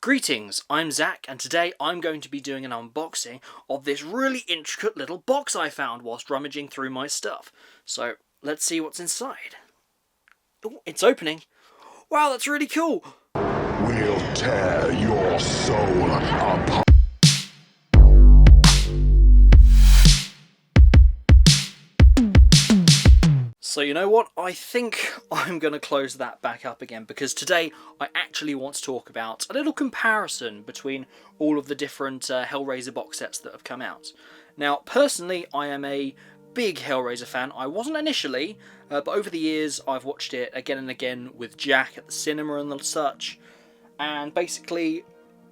Greetings, I'm Zak, and today I'm going to be doing an unboxing of this really intricate little box I found whilst rummaging through my stuff. So, let's see what's inside. Oh, it's opening. Wow, that's really cool! We'll tear your soul apart. So you know what, I think I'm going to close that back up again because today I actually want to talk about a little comparison between all of the different Hellraiser box sets that have come out. Now personally I am a big Hellraiser fan. I wasn't initially, but over the years I've watched it again and again with Jack at the cinema and such, and basically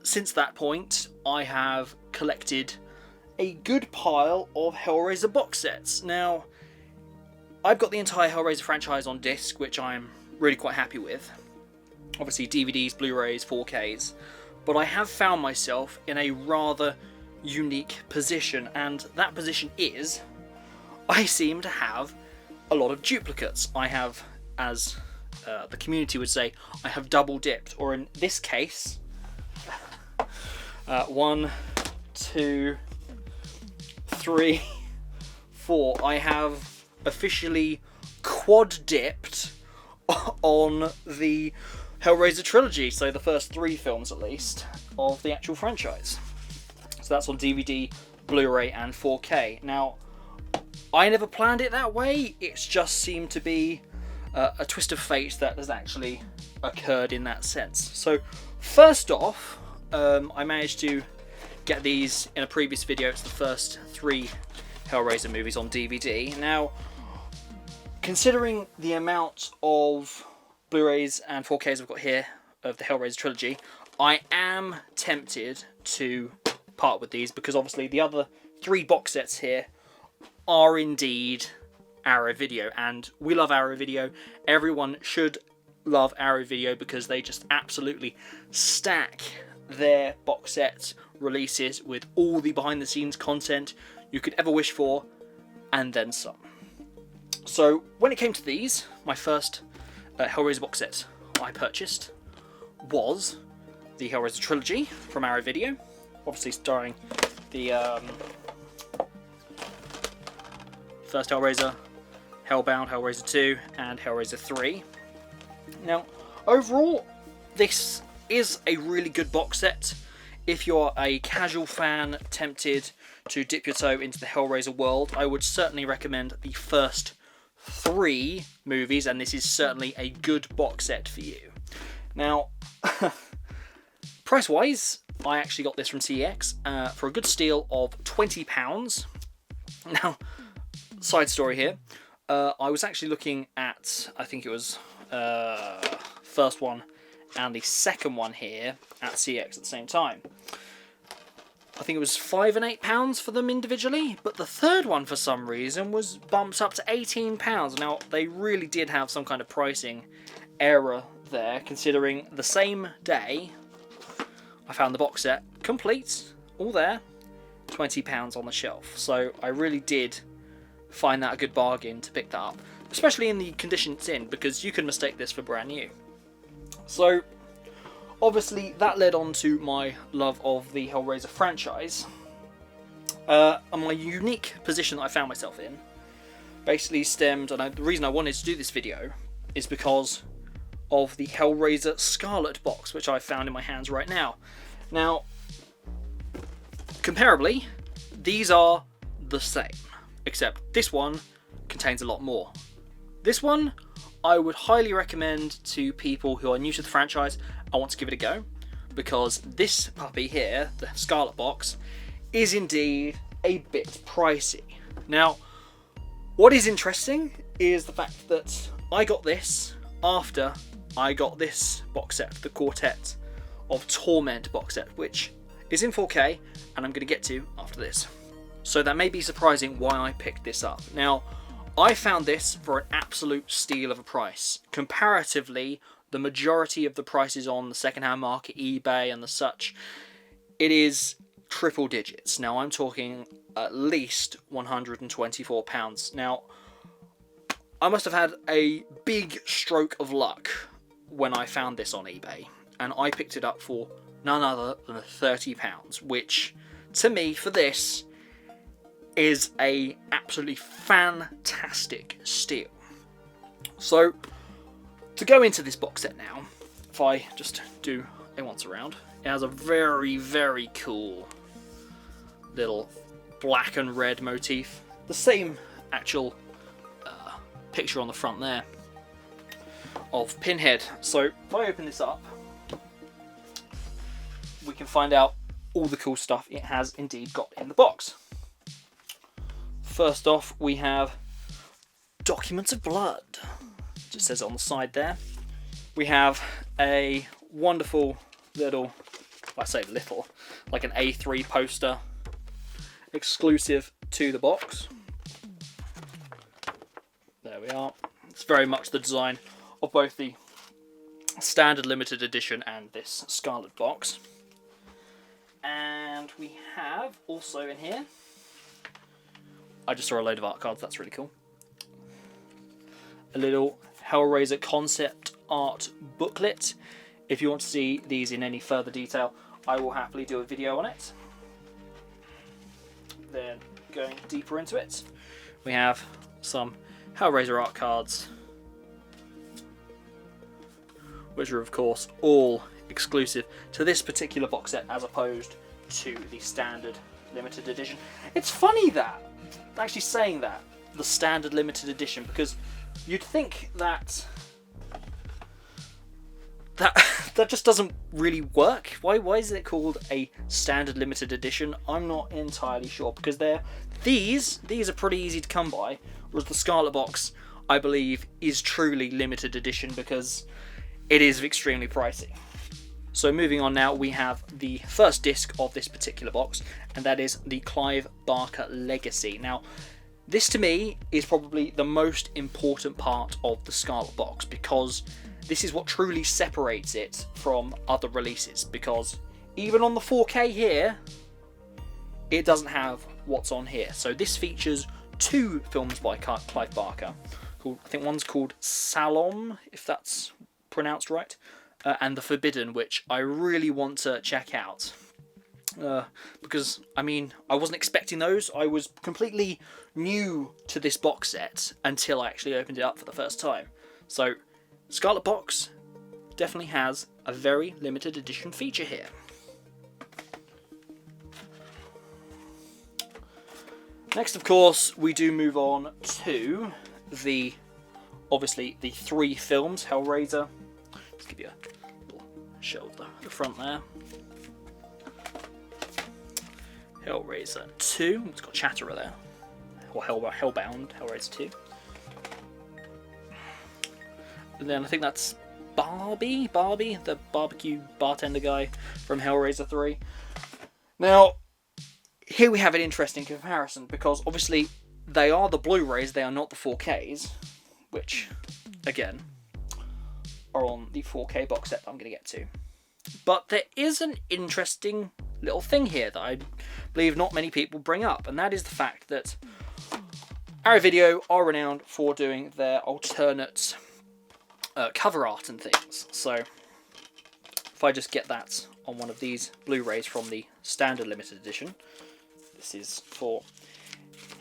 since that point I have collected a good pile of Hellraiser box sets. Now I've got the entire Hellraiser franchise on disc, which I'm really quite happy with. Obviously DVDs, Blu-rays, 4Ks. But I have found myself in a rather unique position, and that position is I seem to have a lot of duplicates. I have, as the community would say, I have double dipped, or in this case, 1, 2, 3, 4. I have officially quad dipped on the Hellraiser trilogy, so the first 3 films at least of the actual franchise. So that's on DVD, Blu-ray and 4K. Now I never planned it that way, it's just seemed to be a twist of fate that has actually occurred in that sense. So first off, I managed to get these in a previous video. It's the first 3 Hellraiser movies on DVD. Now considering the amount of Blu-rays and 4Ks I've got here of the Hellraiser trilogy, I am tempted to part with these because obviously the other 3 box sets here are indeed Arrow Video, and we love Arrow Video. Everyone should love Arrow Video because they just absolutely stack their box set releases with all the behind-the-scenes content you could ever wish for, and then some. So when it came to these, my first Hellraiser box set I purchased was the Hellraiser trilogy from Arrow Video, obviously starring the first Hellraiser, Hellbound, Hellraiser 2 and Hellraiser 3. Now overall this is a really good box set. If you're a casual fan tempted to dip your toe into the Hellraiser world, I would certainly recommend the first 3 movies, and this is certainly a good box set for you. Now, price-wise, I actually got this from CEX for a good steal of £20. Now, side story here, I was actually looking at, I think it was first one and the second one here at CEX at the same time. I think it was £5 and £8 for them individually, but the third one for some reason was bumped up to £18. Now they really did have some kind of pricing error there, considering the same day I found the box set complete, all there, £20 on the shelf. So I really did find that a good bargain to pick that up, especially in the condition it's in, because you can mistake this for brand new. So obviously that led on to my love of the Hellraiser franchise, and my unique position that I found myself in basically stemmed, and the reason I wanted to do this video is because of the Hellraiser Scarlet box, which I found in my hands right now. Now, comparably, these are the same, except this one contains a lot more. This one I would highly recommend to people who are new to the franchise and want to give it a go, because this puppy here, the Scarlet box, is indeed a bit pricey. Now, what is interesting is the fact that I got this after I got this box set, the Quartet of Torment box set, which is in 4K, and I'm going to get to after this. So that may be surprising why I picked this up. Now, I found this for an absolute steal of a price. Comparatively, the majority of the prices on the second-hand market, eBay and the such, it is triple digits. Now I'm talking at least £124. Now, I must have had a big stroke of luck when I found this on eBay, and I picked it up for none other than £30, which to me for this is a absolutely fantastic steal. So to go into this box set now, if I just do a once around, it has a very, very cool little black and red motif. The same actual picture on the front there of Pinhead. So if I open this up, we can find out all the cool stuff it has indeed got in the box. First off, we have Documents of Blood. Just says it on the side there. We have a wonderful little, I say little, like an A3 poster exclusive to the box. There we are. It's very much the design of both the standard limited edition and this Scarlet box. And we have also in here, I just saw a load of art cards, that's really cool. A little Hellraiser concept art booklet. If you want to see these in any further detail, I will happily do a video on it. Then going deeper into it, we have some Hellraiser art cards, which are of course all exclusive to this particular box set as opposed to the standard limited edition. It's funny that, actually saying that, the standard limited edition, because you'd think that that just doesn't really work. Why is it called a standard limited edition? I'm not entirely sure, because these are pretty easy to come by, whereas the Scarlet box, I believe, is truly limited edition because it is extremely pricey. So moving on now, we have the first disc of this particular box, and that is the Clive Barker Legacy. Now, this to me is probably the most important part of the Scarlet box, because this is what truly separates it from other releases, because even on the 4K here, it doesn't have what's on here. So this features 2 films by Clive Barker. I think one's called Salom, if that's pronounced right, and The Forbidden, which I really want to check out. Because, I mean, I wasn't expecting those. I was completely new to this box set until I actually opened it up for the first time. So, Scarlet box definitely has a very limited edition feature here. Next, of course, we do move on to obviously the 3 films, Hellraiser. Just give you a little show of the front there. Hellraiser 2, it's got Chatterer there, or Hellbound, Hellraiser 2. And then I think that's Barbie, the barbecue bartender guy from Hellraiser 3. Now, here we have an interesting comparison, because obviously they are the Blu-rays, they are not the 4Ks, which, again, are on the 4K box set that I'm going to get to. But there is an interesting little thing here that I believe not many people bring up, and that is the fact that Arrow Video are renowned for doing their alternate cover art and things. So if I just get that on one of these Blu-rays from the standard limited edition, this is for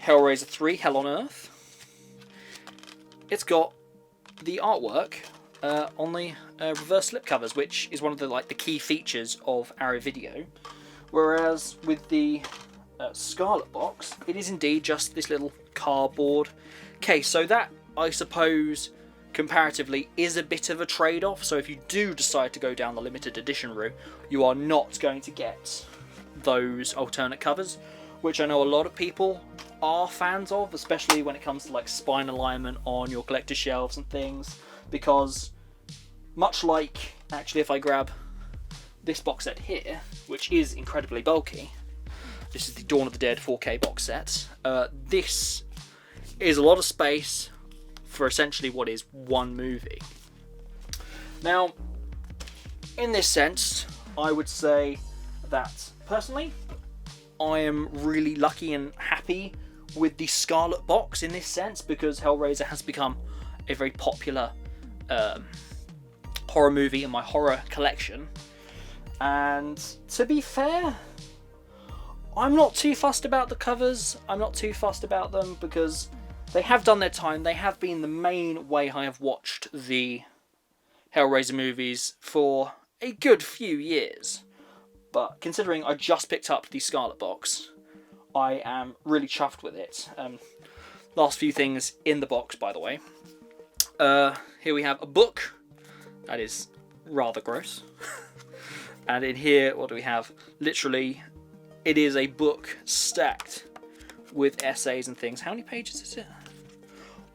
Hellraiser 3, Hell on Earth. It's got the artwork on the reverse slipcovers, which is one of the key features of Arrow Video. Whereas with the Scarlet box, it is indeed just this little cardboard case. So that, I suppose, comparatively, is a bit of a trade-off. So if you do decide to go down the limited edition route, you are not going to get those alternate covers, which I know a lot of people are fans of, especially when it comes to like spine alignment on your collector shelves and things, because much like, actually, if I grab this box set here, which is incredibly bulky, this is the Dawn of the Dead 4K box set, this is a lot of space for essentially what is one movie. Now, in this sense, I would say that personally, I am really lucky and happy with the Scarlet box in this sense, because Hellraiser has become a very popular horror movie in my horror collection. And to be fair, I'm not too fussed about the covers. I'm not too fussed about them because they have done their time. They have been the main way I have watched the Hellraiser movies for a good few years. But considering I just picked up the Scarlet box, I am really chuffed with it. Last few things in the box, by the way. Here we have a book. That is rather gross. And in here, what do we have? Literally, it is a book stacked with essays and things. How many pages is it?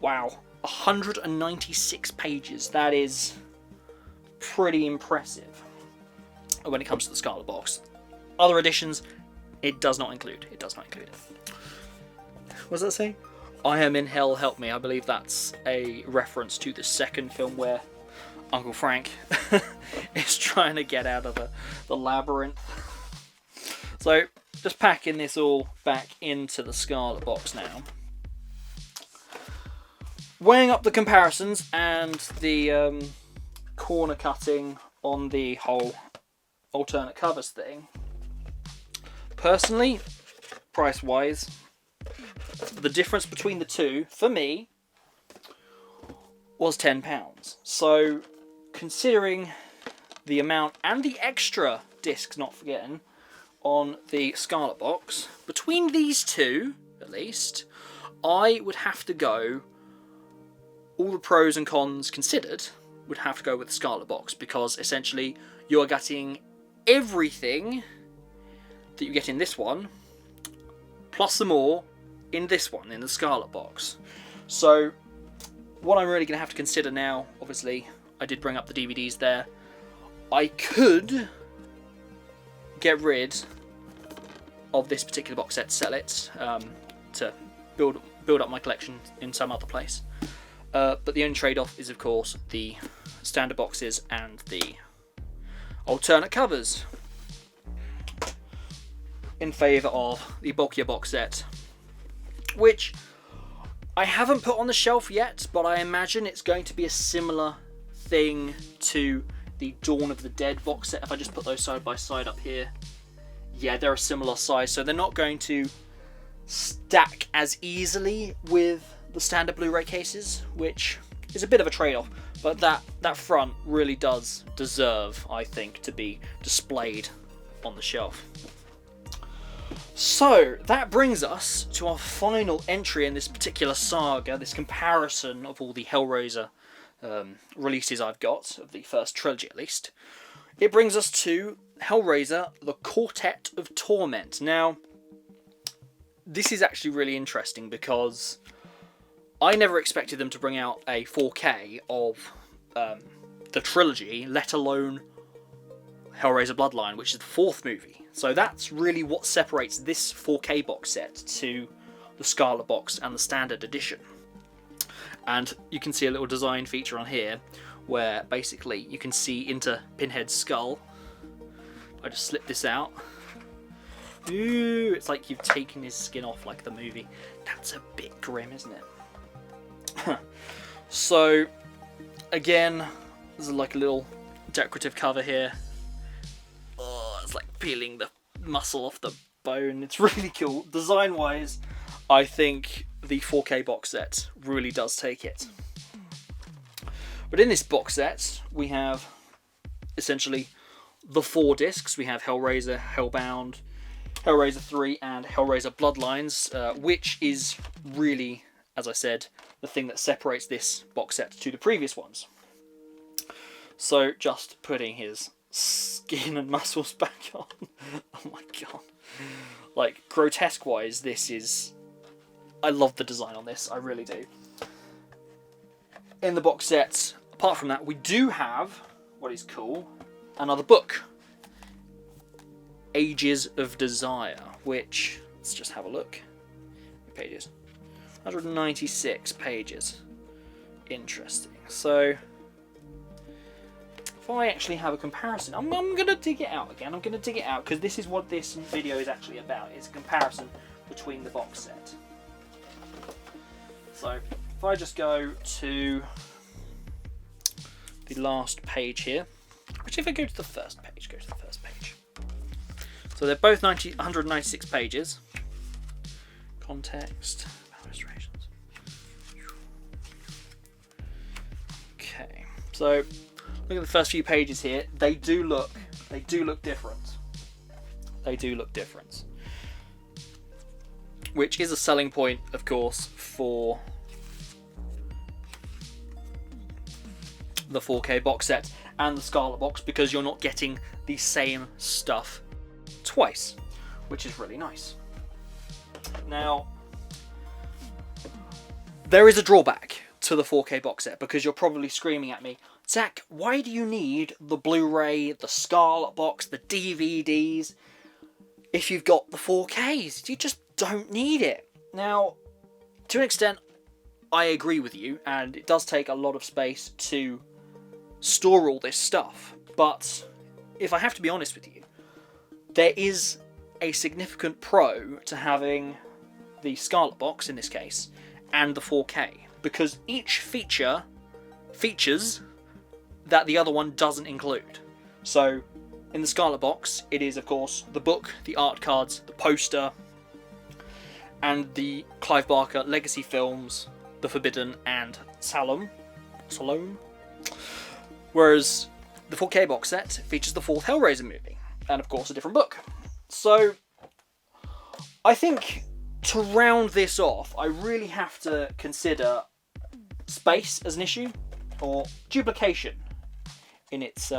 Wow, 196 pages. That is pretty impressive when it comes to the Scarlet box. Other editions, it does not include. It does not include it. What does that say? I am in hell, help me. I believe that's a reference to the second film where Uncle Frank is trying to get out of the labyrinth. So, just packing this all back into the Scarlet box now. Weighing up the comparisons and the corner cutting on the whole alternate covers thing. Personally, price-wise, the difference between the two, for me, was £10. So, considering the amount and the extra discs, not forgetting, on the Scarlet box, between these two, at least, I would have to go, all the pros and cons considered, would have to go with the Scarlet box, because essentially you are getting everything that you get in this one, plus some more in this one, in the Scarlet box. So, what I'm really going to have to consider now, obviously, I did bring up the DVDs there. I could get rid of this particular box set, sell it to build up my collection in some other place. But the only trade-off is, of course, the standard boxes and the alternate covers, in favour of the bulkier box set, which I haven't put on the shelf yet, but I imagine it's going to be a similar thing to the Dawn of the Dead box set. If I just put those side by side up here, yeah, they're a similar size, so they're not going to stack as easily with the standard Blu-ray cases, which is a bit of a trade-off, but that front really does deserve, I think, to be displayed on the shelf. So, that brings us to our final entry in this particular saga, this comparison of all the Hellraiser releases I've got, of the first trilogy at least. It brings us to Hellraiser, the Quartet of Torment. Now, this is actually really interesting because I never expected them to bring out a 4K of the trilogy, let alone Hellraiser Bloodline, which is the fourth movie. So that's really what separates this 4K box set to the Scarlet box and the standard edition. And you can see a little design feature on here where basically you can see into Pinhead's skull. I just slip this out. Ooh, it's like you've taken his skin off like the movie. That's a bit grim, isn't it? So, again, there's like a little decorative cover here. Oh, it's like peeling the muscle off the bone. It's really cool. Design-wise, I think the 4K box set really does take it. But in this box set, we have essentially the 4 discs. We have Hellraiser, Hellbound, Hellraiser 3, and Hellraiser Bloodlines, which is really, as I said, the thing that separates this box set to the previous ones. So, just putting his skin and muscles back on. Oh my god. Like, grotesque-wise, this is... I love the design on this, I really do. In the box set, apart from that, we do have, what is cool, another book. Ages of Desire, which, let's just have a look. Pages. 196 pages. Interesting. So, if I actually have a comparison, I'm going to dig it out again. I'm going to dig it out because this is what this video is actually about. It's a comparison between the box set. So, if I just go to the last page here, which if I go to the first page, go to the first page. So they're both 196 pages. Context, illustrations. Okay, so look at the first few pages here. They do look different. They do look different, which is a selling point, of course, for the 4K box set and the Scarlet box, because you're not getting the same stuff twice, which is really nice. Now, there is a drawback to the 4K box set, because you're probably screaming at me, Zach, why do you need the Blu-ray, the Scarlet box, the DVDs, if you've got the 4Ks? You just don't need it. Now, to an extent, I agree with you, and it does take a lot of space to store all this stuff, but if I have to be honest with you, there is a significant pro to having the Scarlet box, in this case, and the 4K, because each features that the other one doesn't include. So in the Scarlet box, it is of course the book, the art cards, the poster, and the Clive Barker legacy films, The Forbidden and Salome. Whereas the 4K box set features the 4th Hellraiser movie, and of course a different book. So I think to round this off, I really have to consider space as an issue, or duplication in its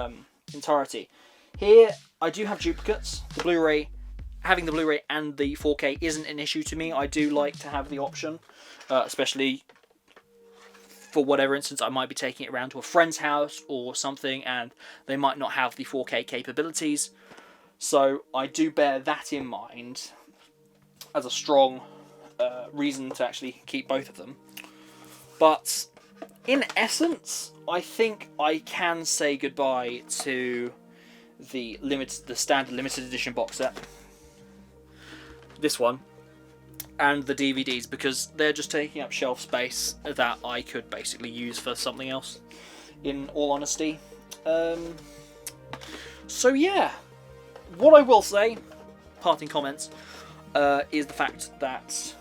entirety. Here I do have duplicates. The Blu-ray, having the Blu-ray and the 4K isn't an issue to me. I do like to have the option, especially for whatever instance I might be taking it around to a friend's house or something and they might not have the 4K capabilities. So I do bear that in mind as a strong reason to actually keep both of them. But in essence, I think I can say goodbye to the standard limited edition box set, this one, and the DVDs, because they're just taking up shelf space that I could basically use for something else, in all honesty. So yeah, what I will say, parting comments, is the fact that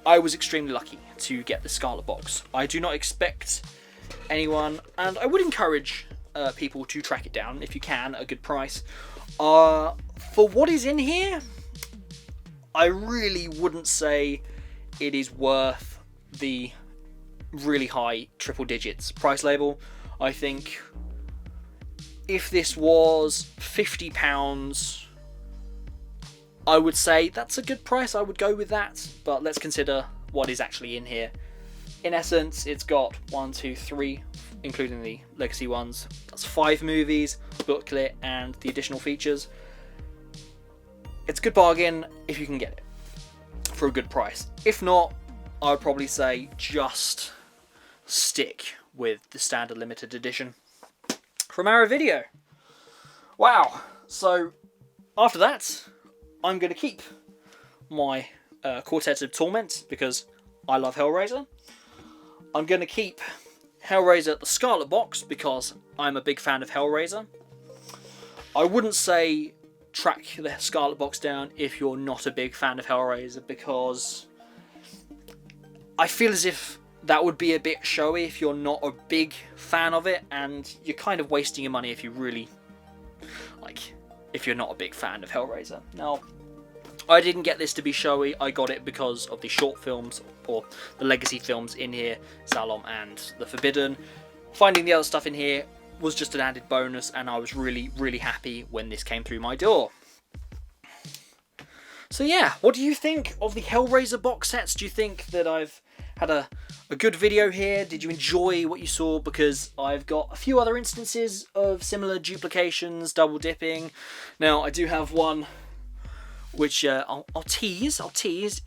I was extremely lucky to get the Scarlet box. I do not expect anyone, and I would encourage people to track it down if you can at a good price. For what is in here, I really wouldn't say it is worth the really high triple digits price label. I think if this was £50, I would say that's a good price. I would go with that, but let's consider what is actually in here. In essence, it's got 1, 2, 3, including the legacy ones. That's 5 movies, booklet, and the additional features. It's a good bargain if you can get it for a good price. If not, I would probably say just stick with the standard limited edition from our video. Wow, so after that, I'm going to keep my Quartet of Torment because I love Hellraiser. I'm going to keep Hellraiser the Scarlet box because I'm a big fan of Hellraiser. I wouldn't say track the Scarlet box down if you're not a big fan of Hellraiser, because I feel as if that would be a bit showy if you're not a big fan of it, and you're kind of wasting your money if you really, if you're not a big fan of Hellraiser. Now, I didn't get this to be showy, I got it because of the short films, or the legacy films in here, Salome and The Forbidden. Finding the other stuff in here was just an added bonus, and I was really, really happy when this came through my door. So yeah, what do you think of the Hellraiser box sets? Do you think that I've had a good video here? Did you enjoy what you saw? Because I've got a few other instances of similar duplications, double dipping. Now, I do have one which I'll tease.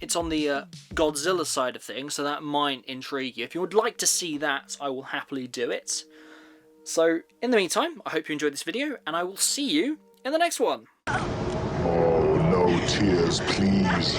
It's on the Godzilla side of things, so that might intrigue you. If you would like to see that, I will happily do it. So, in the meantime, I hope you enjoyed this video, and I will see you in the next one. Oh, no tears, please.